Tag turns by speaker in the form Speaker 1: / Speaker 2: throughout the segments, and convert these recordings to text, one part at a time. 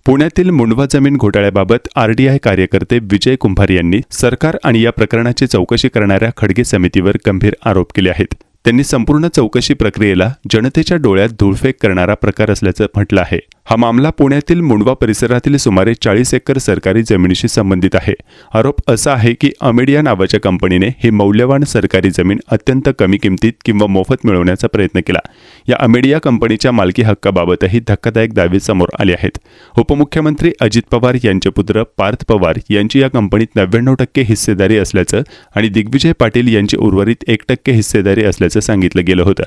Speaker 1: पुण्यातील मुंडवा जमीन घोटाळ्याबाबत आरटीआय कार्यकर्ते विजय कुंभार यांनी सरकार आणि या प्रकरणाची चौकशी करणाऱ्या खडगे समितीवर गंभीर आरोप केले आहेत. त्यांनी संपूर्ण चौकशी प्रक्रियेला जनतेच्या डोळ्यात धूळफेक करणारा प्रकार असल्याचं म्हटलं आहे. हा मामला पुण्यातील मुंडवा परिसरातील सुमारे 40 एकर सरकारी जमिनीशी संबंधित आहे. आरोप असा आहे की अमेडिया नावाच्या कंपनीने ही मौल्यवान सरकारी जमीन अत्यंत कमी किमतीत किंवा मोफत मिळवण्याचा प्रयत्न केला. या अमेडिया कंपनीच्या मालकी हक्काबाबतही धक्कादायक दावे समोर आले आहेत. उपमुख्यमंत्री अजित पवार यांचे पुत्र पार्थ पवार यांची या कंपनीत 99% हिस्सेदारी असल्याचं आणि दिग्विजय पाटील यांची उर्वरित 1% हिस्सेदारी असल्याचं सांगितलं गेलं होतं.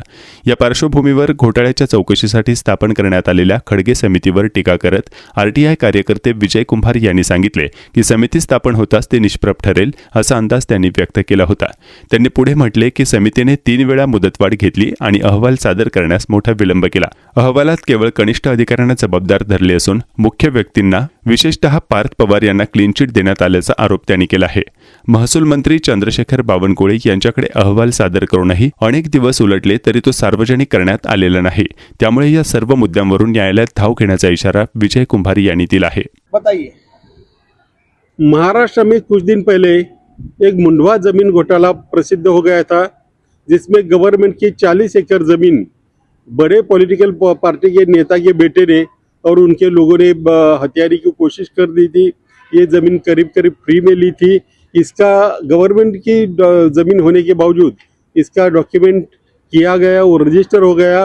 Speaker 1: या पार्श्वभूमीवर घोटाळ्याच्या चौकशीसाठी स्थापन करण्यात आलेल्या खडगे समितीवर टीका करत आरटीआय कार्यकर्ते विजय कुंभार यांनी सांगितले की समिती स्थापन होताच ते निष्प्रभ ठरेल असा अंदाज त्यांनी व्यक्त केला होता. त्यांनी पुढे म्हटले की समितीने 3 वेळा मुदतवाढ घेतली आणि अहवाल सादर करण्यास मोठा विलंब केला. अहवालात केवळ कनिष्ठ अधिकाऱ्यांना जबाबदार धरले असून मुख्य व्यक्तींना विशेषतः पार्थ पवार यांना क्लीन चिट देण्यात आल्याचा आरोप त्यांनी केला आहे. महसूल मंत्री चंद्रशेखर बावनकुळे यांच्याकडे अहवाल सादर करूनही अनेक दिवस उलटले तरी तो सार्वजनिक करण्यात आलेला नाही. त्यामुळे या सर्व मुद्द्यांवरून न्यायालयात धाव घेण्याचा इशारा विजय कुंभार यांनी दिला आहे.
Speaker 2: बताइए, महाराष्ट्र में कुछ दिन पहले एक मुंडवा जमीन घोटाला प्रसिद्ध हो गया था, जिसमें गवर्नमेंट की 40 एकड़ जमीन बड़े पॉलिटिकल पार्टी के नेता के बेटे ने और उनके लोगों ने हथियाने की कोशिश कर दी थी. ये ज़मीन करीब करीब फ्री में ली थी. इसका गवर्नमेंट की ज़मीन होने के बावजूद इसका डॉक्यूमेंट किया गया और रजिस्टर हो गया.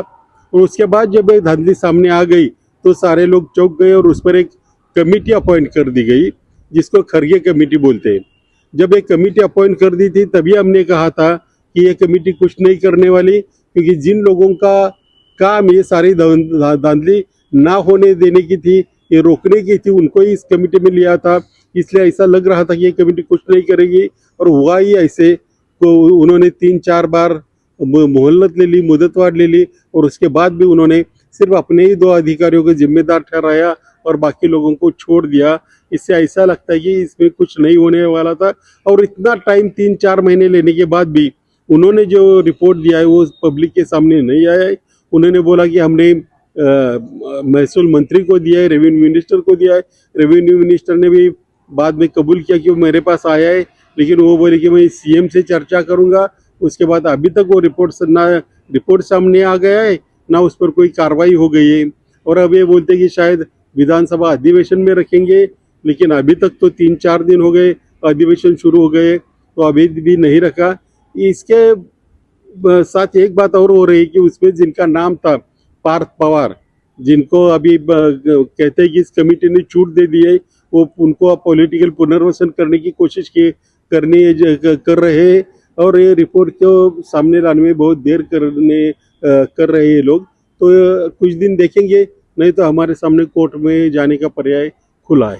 Speaker 2: और उसके बाद जब ये धांधली सामने आ गई तो सारे लोग चौंक गए और उस पर एक कमेटी अपॉइंट कर दी गई, जिसको खरगे कमेटी बोलते हैं. जब एक कमेटी अपॉइंट कर दी थी तभी हमने कहा था कि ये कमेटी कुछ नहीं करने वाली, क्योंकि जिन लोगों का काम ये सारी धांधली ना होने देने की थी, ये रोकने की थी, उनको ही इस कमेटी में लिया था. इसलिए ऐसा लग रहा था कि ये कमेटी कुछ नहीं करेगी, और हुआ ही ऐसे. तो उन्होंने 3-4 बार मोहलत ले ली, मुदतवार ले ली, और उसके बाद भी उन्होंने सिर्फ अपने ही 2 अधिकारियों को जिम्मेदार ठहराया और बाकी लोगों को छोड़ दिया. इससे ऐसा लगता है कि इसमें कुछ नहीं होने वाला था. और इतना टाइम 3-4 महीने लेने के बाद भी उन्होंने जो रिपोर्ट दिया है वो पब्लिक के सामने नहीं आया है. उन्होंने बोला कि हमने महसूल मंत्री को दिया है, रेवेन्यू मिनिस्टर को दिया है. रेवेन्यू मिनिस्टर ने भी बाद में कबूल किया कि वो मेरे पास आया है, लेकिन वो बोले कि मैं सीएम से चर्चा करूंगा. उसके बाद अभी तक वो रिपोर्ट सामने आ गया है, ना उस पर कोई कार्रवाई हो गई है. और अब ये बोलते हैं कि शायद विधानसभा अधिवेशन में रखेंगे, लेकिन अभी तक तो 3-4 दिन हो गए, अधिवेशन शुरू हो गए, तो अभी भी नहीं रखा. इसके साथ एक बात और हो रही है कि उसमें जिनका नाम था पार्थ पवार, जिनको अभी कहते हैं कि इस कमेटी ने छूट दे दी है, वो उनको अब पॉलिटिकल पुनर्वसन करने की कोशिश कर रहे हैं. और ये रिपोर्ट को सामने लाने में बहुत देर कर रहे हैं लोग. तो कुछ दिन देखेंगे, नहीं तो हमारे सामने कोर्ट में जाने का पर्याय खुला है.